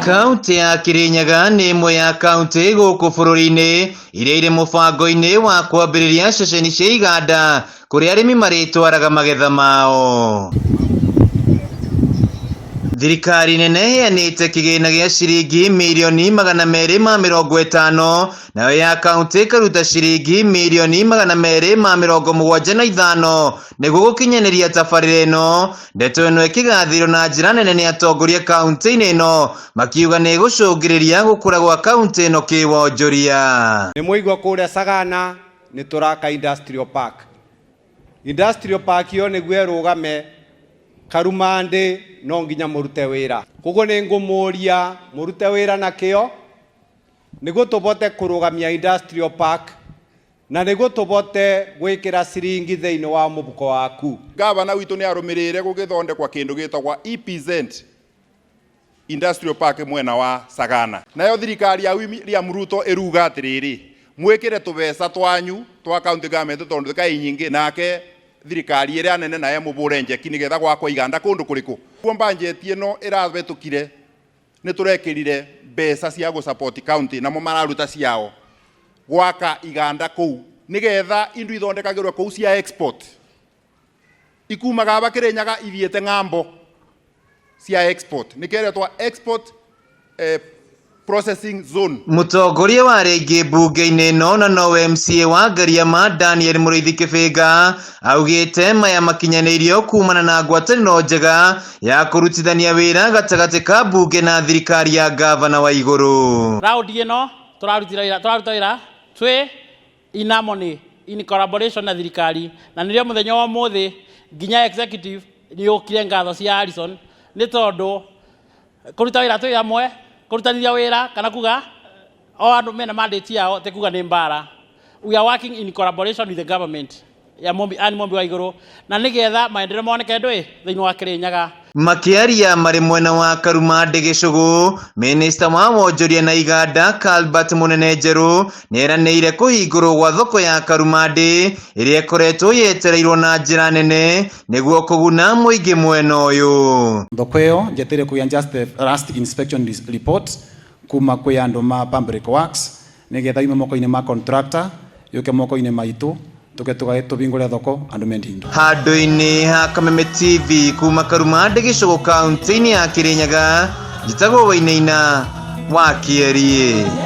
Kaunti ya Kirinyaga nĩ ĩmwe ya kaunti gũkũ bũrũri-inĩ iria irĩ mũbango-inĩ wa kwambĩrĩria ceceni cia iganda kũrĩa arĩmi marĩtwaraga magetha mao. Thirikari nene ĩheanĩte kĩgĩna gĩa ciringi mirioni 250, nayo ya kaunti ĩkaruta ciringi mirioni 275 nĩguo gũkinyanĩria tabarĩra ĩno. Ndeto ĩno ĩkĩgathĩrwo na njĩra nene nĩ atongoria kaunti-inĩ ĩno, makiuga nĩ gũcũngĩrĩria gũkũra gwa kaunti ĩno kĩwonjoria. Nĩ mũigua kũrĩa Sagana nĩ tũraka industrial park. Industrial park yo nĩguo ĩrũgame Karumande no nginya mũrute wĩra. Koguo nĩ ngũmũria mũrute wĩra na kĩo nĩguo tũbote kũrũgamia industrial park na nĩguo tũbote gwĩkĩra ciringi thĩinĩ wa mũbuko waku. Gavana witũ nĩ arũmĩrĩire gũgĩthondekwa kĩndũ gĩtagwa EPZ industrial park mwena wa Sagana. Nayo thirikari ya William Ruto ĩruga atĩrĩrĩ, mwĩkĩre tũbeca twanyu twa county government tondũ thĩkai nyingĩ, nake thirikari ĩrĩa nene nayo mũbũre njeki nĩgetha gwakwa iganda kũndũ kũrĩkũ. Kuo banjeti ĩno ĩrathĩtũkire nĩ tũrekĩrire mbeca cia gũsupport county namo mararuta ciao gwaka iganda kũu nĩgetha indo ithondekagĩrwo kũu cia export ikumaga Kirinyaga ithiĩte ng'ambo cia export nĩkeretwa export processing zone. Mũtongoria wa rĩngĩ mbunge-inĩ ĩno na nowe MCA wa Ngariama Daniel Mũrĩithi Kĩbĩnga augĩte maya makinyanĩirio kumana na ngwatanĩro njega ya kũrutithania wĩra gatagatĩ ka mbunge na thirikari ya gavana wa igũrũ. Raundi ĩno tũraruta wĩra twĩ inamoni in collaboration na thirikari, na nĩrĩo mũthenya wa ũmũthĩ nginya executive nĩ ũkire ngatho cia Harrison nĩ tondũ kũruta wĩra twĩ hamwe, kũrutanithia wĩra kana kuga o andũ mena mandate yao te kuga nĩ mbara. We are working in collaboration with the government ya Mombi wa igũrũ na nĩgetha maendeleo moneke thĩinĩ wa Kirinyaga. Makĩaria marĩ mwena wa Karumande Gĩcũgũ, Minista wa wonjoria na iganda Albert Mũnene Njerũ nĩeranĩire kũhingũrwo gwa thoko ya Karumande ĩrĩa ĩkoretwo yetereirwo na njĩra nene nĩguo kũguna mũingĩ mwena ũyũ. Thoko ĩyo njeteire kuya just the last inspection report kuma kwĩ andũ ma public works nĩgetha ime moko-inĩ ma contractor yoke moko-inĩ maitũ tũbingũre thoko andũ mendindo. Handũ-inĩ ha Kameme TV kuma Karumande Gĩcũgũ kaunti-inĩ ya Kirinyaga, njĩtagwo Wainaina wa Kĩarie.